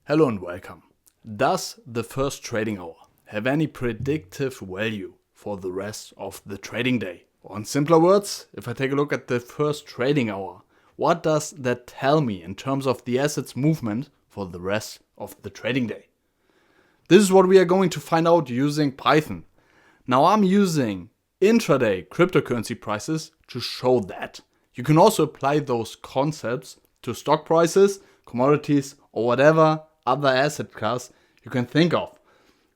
Hello and welcome. Does the first trading hour have any predictive value for the rest of the trading day? Or in simpler words, if I take a look at the first trading hour, what does that tell me in terms of the asset's movement for the rest of the trading day? This is what we are going to find out using Python. Now I'm using intraday cryptocurrency prices to show that. You can also apply those concepts to stock prices, commodities, or whatever other asset class you can think of.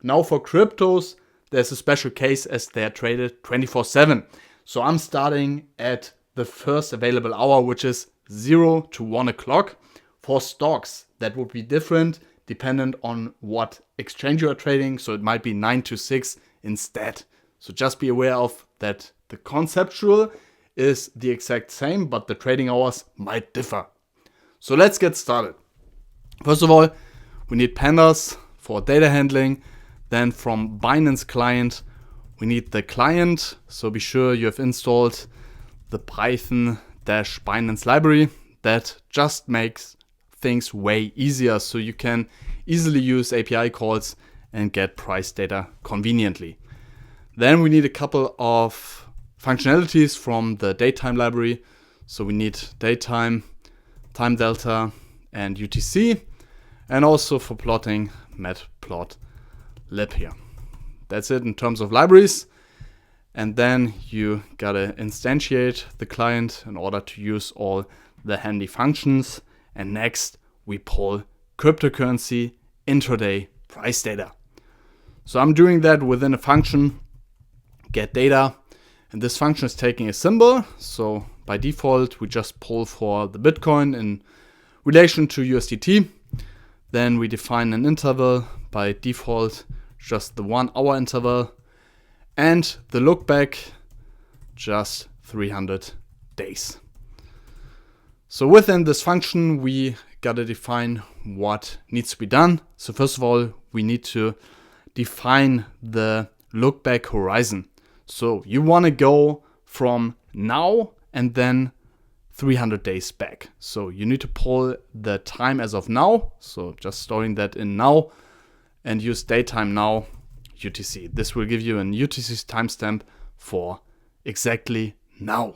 Now for cryptos, there's a special case as they are traded 24/7. So I'm starting at the first available hour, which is 0 to 1 o'clock. For stocks, that would be different dependent on what exchange you are trading. So it might be 9 to 6 instead. So just be aware of that. The conceptual is the exact same, but the trading hours might differ. So let's get started. First of all, we need pandas for data handling. Then from Binance client, we need the client. So be sure you have installed the Python-Binance library. That just makes things way easier. So you can easily use API calls and get price data conveniently. Then we need a couple of functionalities from the datetime library. So we need datetime, time delta, and UTC. And also for plotting, matplotlib here. That's it in terms of libraries. And then you gotta instantiate the client in order to use all the handy functions. And next we pull cryptocurrency intraday price data. So I'm doing that within a function, get data. And this function is taking a symbol. So by default, we just pull for the Bitcoin in relation to USDT. Then we define an interval, by default, just the 1 hour interval, and the look back, just 300 days. So within this function, we gotta define what needs to be done. So first of all, we need to define the look back horizon. So you wanna go from now and then 300 days back. So you need to pull the time as of now. So just storing that in now and use datetime now UTC. This will give you an UTC timestamp for exactly now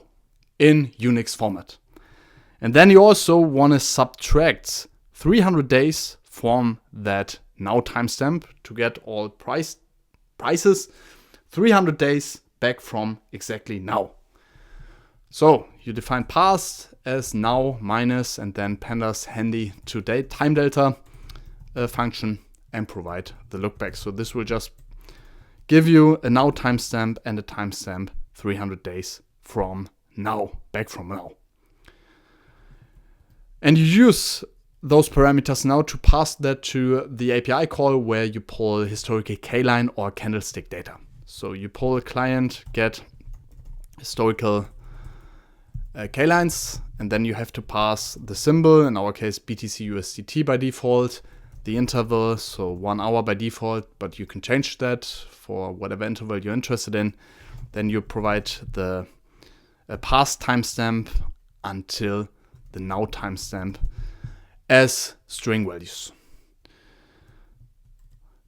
in Unix format. And then you also want to subtract 300 days from that now timestamp to get all prices 300 days back from exactly now. So you define past as now minus and then pandas handy to date time delta function and provide the lookback. So this will just give you a now timestamp and a timestamp 300 days from now, back from now. And you use those parameters now to pass that to the API call where you pull historical K-line or candlestick data. So you pull a client, get historical K-lines, and then you have to pass the symbol, in our case BTC USDT by default, the interval, so 1 hour by default, but you can change that for whatever interval you're interested in. Then you provide the past timestamp until the now timestamp as string values.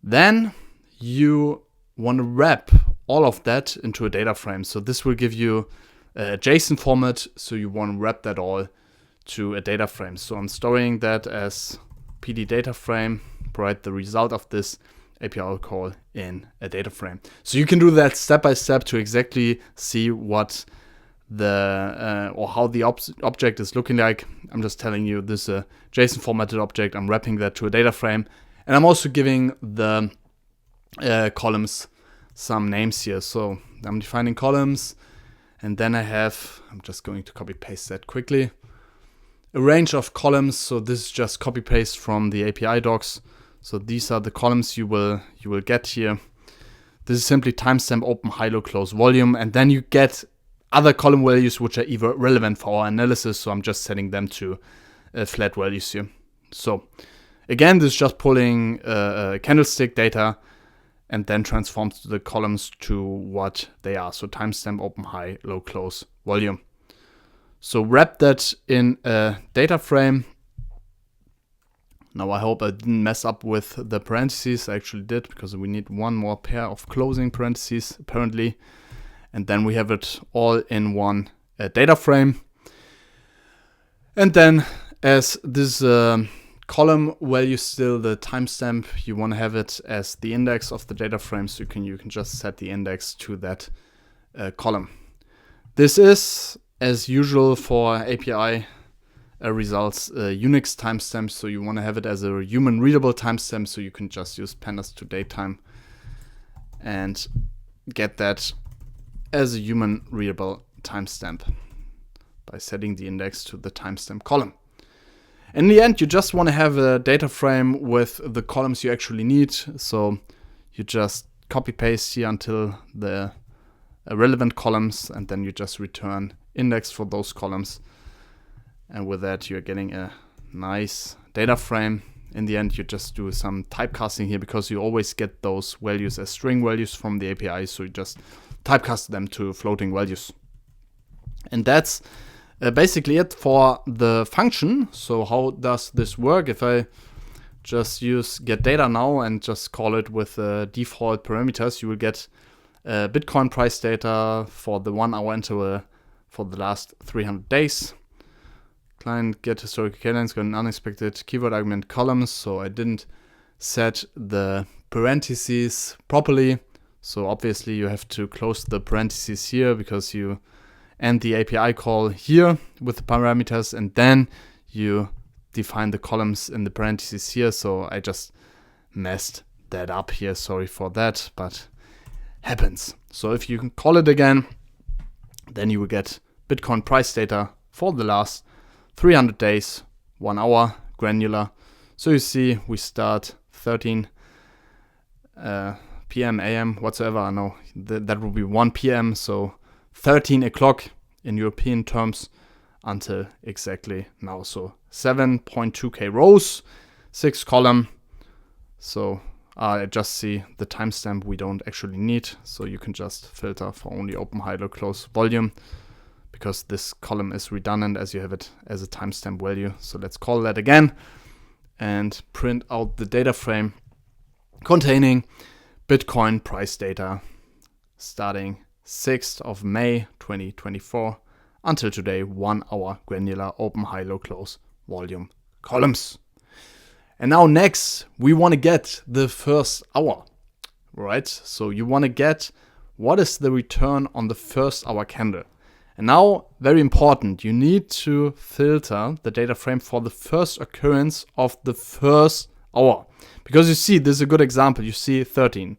Then you want to wrap all of that into a data frame. So this will give you a JSON format, so you want to wrap that all to a data frame. So I'm storing that as PD data frame, provide the result of this API call in a data frame. So you can do that step by step to exactly see what the or how the object is looking like. I'm just telling you this is a JSON formatted object. I'm wrapping that to a data frame, and I'm also giving the columns some names here. So I'm defining columns. And then I'm just going to copy paste that quickly, a range of columns. So this is just copy paste from the API docs. So these are the columns you will get here. This is simply timestamp, open, high, low, close, volume. And then you get other column values which are either relevant for our analysis. So I'm just setting them to flat values here. So again, this is just pulling candlestick data and then transforms the columns to what they are. So timestamp, open, high, low, close, volume. So wrap that in a data frame Now I hope I didn't mess up with the parentheses. I actually did, because we need one more pair of closing parentheses apparently. And then we have it all in one data frame. And then as this column value still the timestamp, you want to have it as the index of the data frame, so you can just set the index to that column. This is, as usual for API results, Unix timestamp, so you want to have it as a human readable timestamp, so you can just use pandas to datetime and get that as a human readable timestamp by setting the index to the timestamp column. In the end, you just want to have a data frame with the columns you actually need, so you just copy paste here until the relevant columns, and then you just return index for those columns. And with that, you're getting a nice data frame. In the end, you just do some typecasting here, because you always get those values as string values from the API. So you just typecast them to floating values. And that's basically it for the function. So how does this work? If I just use get data now and just call it with default parameters, you will get Bitcoin price data for the 1 hour interval for the last 300 days. Client get historical cadence, got an unexpected keyword argument columns. So I didn't set the parentheses properly. So obviously you have to close the parentheses here, because you end the API call here with the parameters, and then you define the columns in the parentheses here. So I just messed that up here. Sorry for that, but happens. So if you can call it again, then you will get Bitcoin price data for the last 300 days, 1 hour, granular. So you see we start 13 PM, AM, whatsoever. I know that will be 1 PM. So 13 o'clock in European terms until exactly now. So 7.2k rows, 6 column. So I just see the timestamp we don't actually need. So you can just filter for only open, high, low, close, volume, because this column is redundant as you have it as a timestamp value. So let's call that again and print out the data frame containing Bitcoin price data starting 6th of May 2024 until today, 1 hour granular open, high, low, close, volume columns. And now next, we want to get the first hour, right? So you want to get what is the return on the first hour candle. And now, very important, you need to filter the data frame for the first occurrence of the first hour. Because you see, this is a good example. You see 13,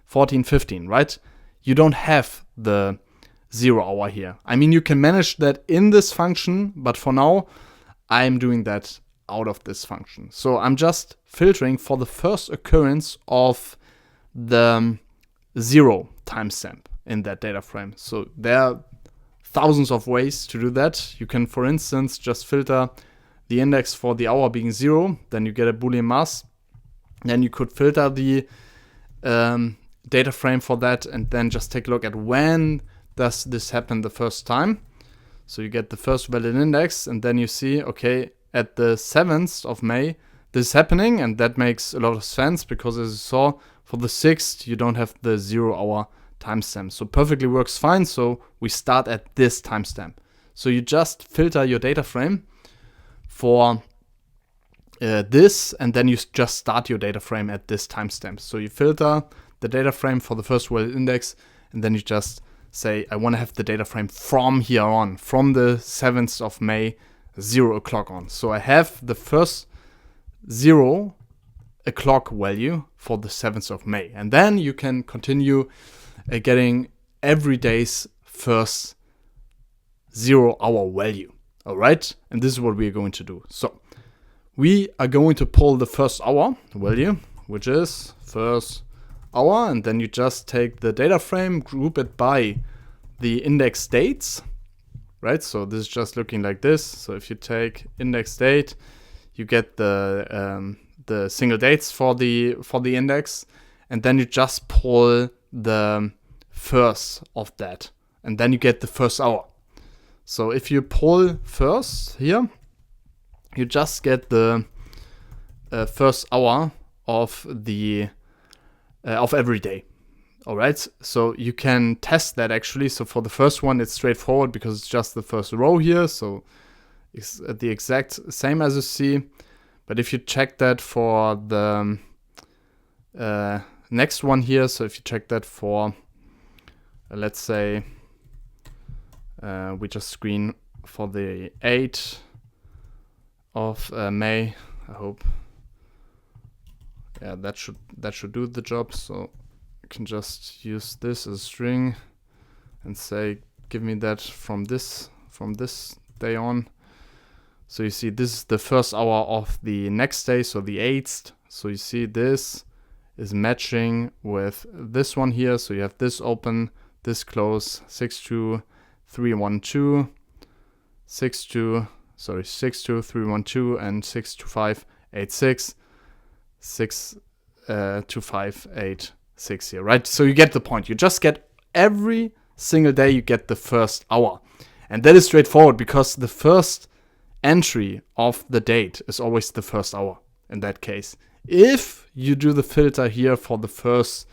14, 15, right? You don't have the 0 hour here. I mean, you can manage that in this function, but for now, I'm doing that out of this function. So I'm just filtering for the first occurrence of the 0 timestamp in that data frame. So there are thousands of ways to do that. You can, for instance, just filter the index for the hour being 0, then you get a Boolean mass. Then you could filter the data frame for that, and then just take a look at when does this happen the first time. So you get the first valid index, and then you see, okay, at the 7th of May, this is happening, and that makes a lot of sense, because as you saw, for the 6th, you don't have the 0 hour timestamp. So perfectly works fine. So we start at this timestamp. So you just filter your data frame for this, and then you just start your data frame at this timestamp. So you filter the data frame for the first valid index, and then you just say, I want to have the data frame from here on, from the 7th of May, 0 o'clock on. So I have the first 0 o'clock value for the 7th of May. And then you can continue getting every day's first 0 hour value. All right. And this is what we are going to do. So we are going to pull the first hour value, which is first hour. And then you just take the data frame, group it by the index dates, right? So this is just looking like this. So if you take index date, you get the single dates for the index, and then you just pull the first of that, and then you get the first hour. So if you pull first here, you just get the first hour of the of every day. All right, so you can test that actually. So for the first one, it's straightforward because it's just the first row here. So it's the exact same as you see. But if you check that for the next one here, so if you check that for, let's say, we just screen for the 8th of May, I hope. Yeah, that should do the job. So you can just use this as a string and say, give me that from this day on. So you see this is the first hour of the next day, so the 8th. So you see this is matching with this one here. So you have this open, this close, 62312, 62312, and 62586, 62586 here, right? So you get the point. You just get every single day, you get the first hour. And that is straightforward because the first entry of the date is always the first hour in that case. If you do the filter here for the first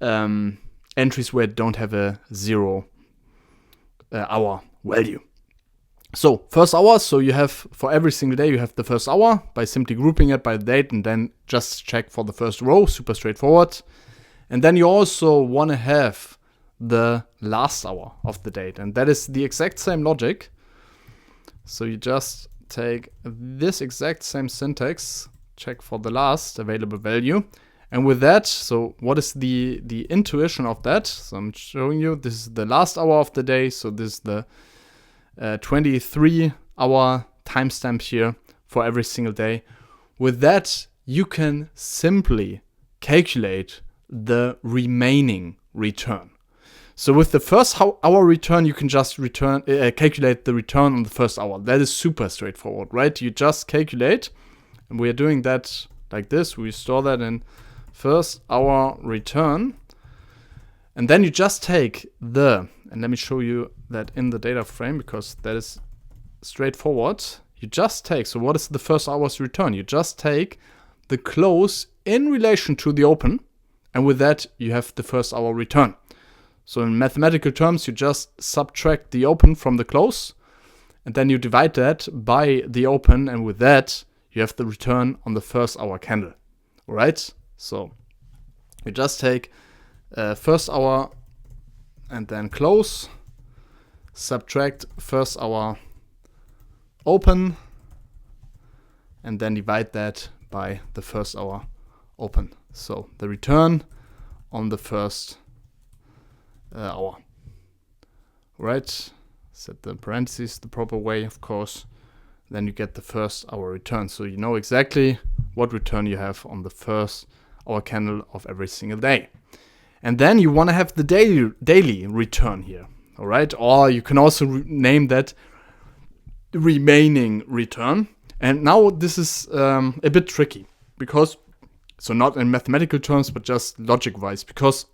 entries where it don't have a 0 hour value. So first hour, so you have for every single day you have the first hour by simply grouping it by the date and then just check for the first row, super straightforward. And then you also want to have the last hour of the date, and that is the exact same logic. So you just take this exact same syntax, check for the last available value. And with that, so what is the intuition of that? So I'm showing you, this is the last hour of the day. So this is the 23-hour timestamp here for every single day. With that, you can simply calculate the remaining return. So with the first hour return, you can just calculate the return on the first hour. That is super straightforward, right? You just calculate, and we are doing that like this. We store that in first hour return, and then you just take and let me show you that in the data frame because that is straightforward. You just take, so what is the first hour's return? You just take the close in relation to the open, and with that you have the first hour return. So in mathematical terms, you just subtract the open from the close, and then you divide that by the open, and with that you have the return on the first hour candle. All right, so you just take first hour and then close, subtract first hour open, and then divide that by the first hour open. So the return on the first hour. Right, set the parentheses the proper way, of course. Then you get the first hour return. So you know exactly what return you have on the first hour candle of every single day. And then you want to have the daily return here. All right, or you can also name that remaining return. And now this is a bit tricky because, so not in mathematical terms, but just logic wise, because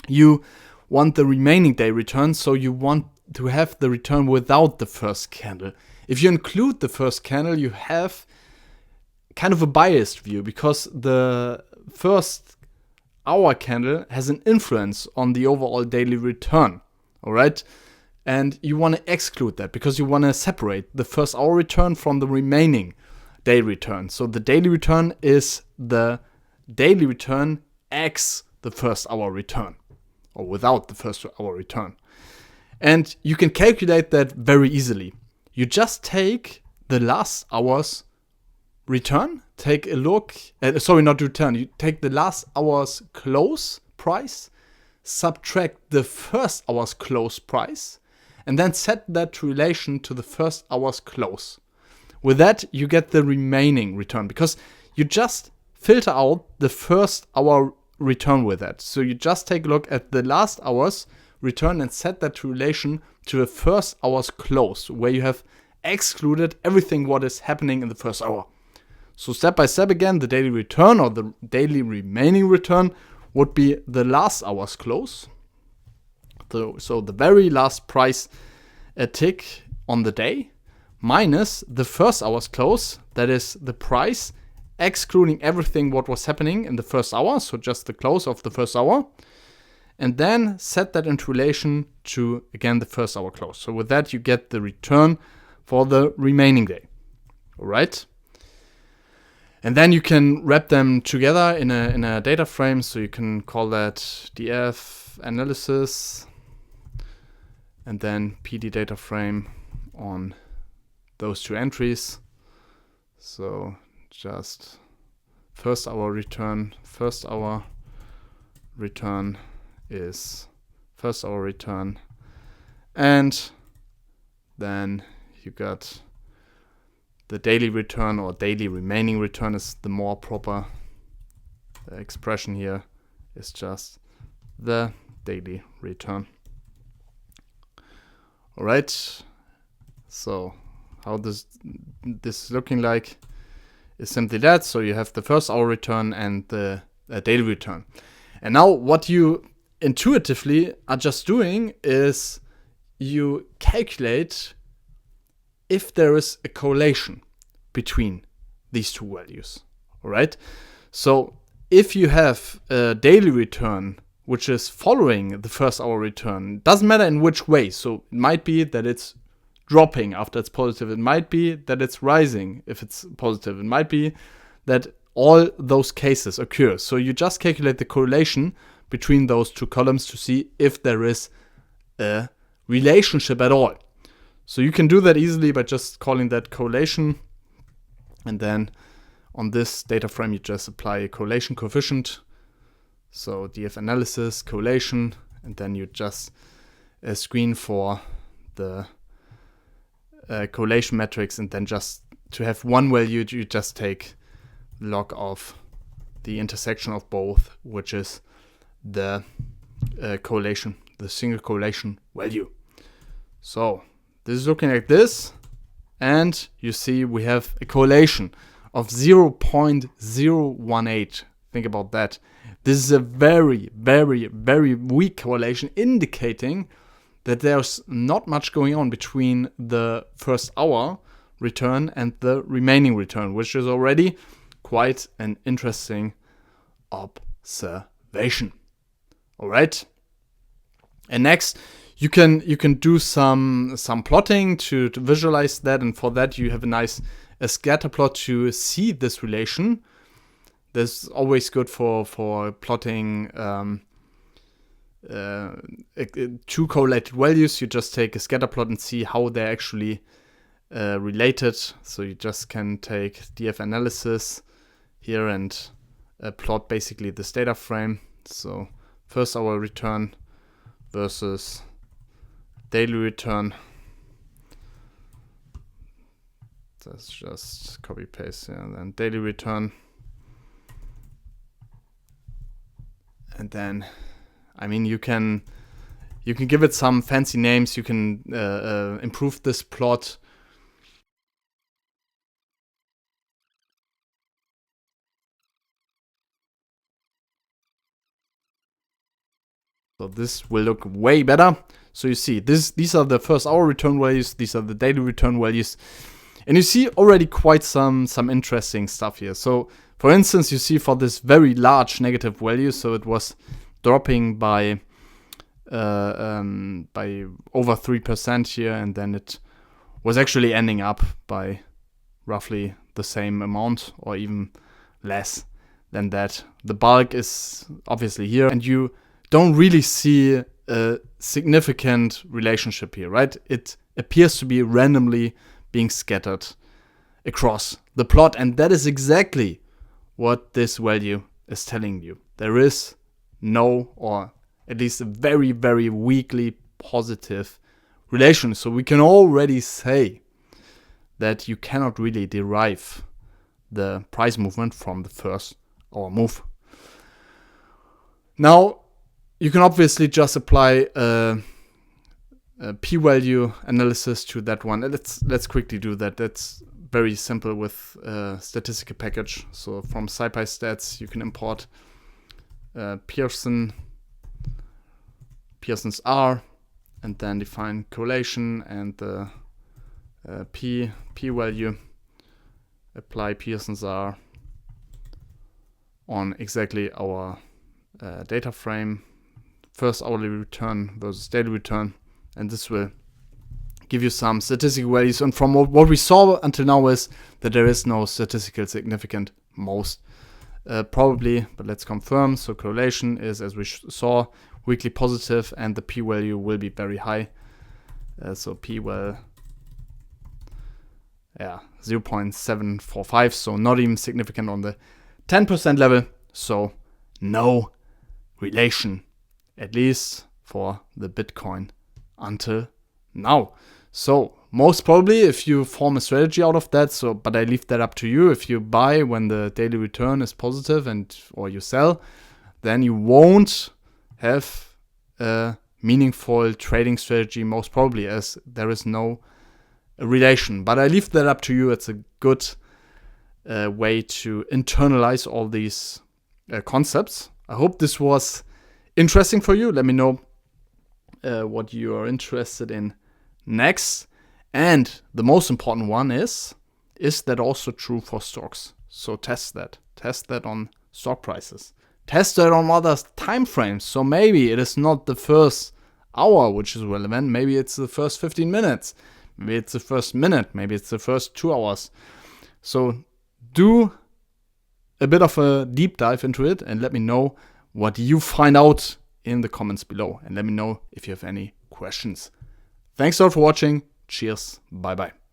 you want the remaining day return, so you want to have the return without the first candle. If you include the first candle, you have kind of a biased view because the first hour candle has an influence on the overall daily return. All right, and you want to exclude that because you want to separate the first hour return from the remaining day return. So the daily return is the daily return x the first hour return, or without the first hour return. And you can calculate that very easily. You just take the last hour's return, take a look, not return, you take the last hour's close price, subtract the first hour's close price, and then set that to relation to the first hour's close. With that, you get the remaining return because you just filter out the first hour return with that. So you just take a look at the last hour's return and set that to relation to the first hour's close, where you have excluded everything what is happening in the first hour. So step by step again, the daily return or the daily remaining return would be the last hour's close. So the very last price tick on the day minus the first hour's close, that is the price excluding everything what was happening in the first hour, so just the close of the first hour, and then set that into relation to, again, the first hour close. So with that, you get the return for the remaining day. All right. And then you can wrap them together in a data frame. So you can call that df analysis and then PD data frame on those two entries. So just first hour return is first hour return, and then you got the daily return, or daily remaining return is the more proper expression here, is just the daily return. All right, so how this is looking like is simply that. So you have the first hour return and the daily return. And now what you intuitively are just doing is you calculate if there is a correlation between these two values. All right. So if you have a daily return which is following the first hour return, doesn't matter in which way. So it might be that it's dropping after it's positive. It might be that it's rising if it's positive. It might be that all those cases occur. So you just calculate the correlation between those two columns to see if there is a relationship at all. So you can do that easily by just calling that correlation. And then on this data frame, you just apply a correlation coefficient. So df analysis, correlation, and then you just screen for the correlation matrix, and then just to have one value, you just take log of the intersection of both, which is the correlation, the single correlation value. So this is looking like this, and you see we have a correlation of 0.018. Think about that. This is a very, very, very weak correlation, indicating that there's not much going on between the first hour return and the remaining return, which is already quite an interesting observation. All right. And next, you can do some plotting to visualize that, and for that you have a scatter plot to see this relation. This is always good for plotting two correlated values. You just take a scatter plot and see how they're actually related. So you just can take df analysis here and plot basically this data frame. So first hour return versus daily return. That's just copy paste here, and then daily return. And then, I mean, you can give it some fancy names. You can improve this plot. So this will look way better. So you see, these are the first hour return values. These are the daily return values. And you see already quite some interesting stuff here. So for instance, you see for this very large negative value, so it was dropping by over 3% here, and then it was actually ending up by roughly the same amount or even less than that. The bulk is obviously here, and you don't really see a significant relationship here, right? It appears to be randomly being scattered across the plot, and that is exactly what this value is telling you. There is no, or at least a very, very weakly positive relation. So we can already say that you cannot really derive the price movement from the first hour move. Now, you can obviously just apply a p-value analysis to that one. Let's quickly do that. That's very simple with a statistical package. So from SciPy Stats, you can import Pearson's R, and then define correlation and the p-value. Apply Pearson's R, on exactly our data frame, first hourly return versus daily return, and this will give you some statistical values. And from what we saw until now is that there is no statistical significant most probably, but let's confirm. So correlation is, as we saw, weekly positive, and the p-value will be very high. So p-val 0.745, so not even significant on the 10% level. So no relation, at least for the Bitcoin until now. So most probably, if you form a strategy out of that, but I leave that up to you. If you buy when the daily return is positive or you sell, then you won't have a meaningful trading strategy, most probably, as there is no relation. But I leave that up to you. It's a good way to internalize all these concepts. I hope this was interesting for you. Let me know what you are interested in next. And the most important one is that also true for stocks? So test that on stock prices. Test that on other time frames. So maybe it is not the first hour which is relevant. Maybe it's the first 15 minutes. Maybe it's the first minute. Maybe it's the first 2 hours. So do a bit of a deep dive into it and let me know what you find out in the comments below. And let me know if you have any questions. Thanks a lot for watching. Cheers. Bye bye.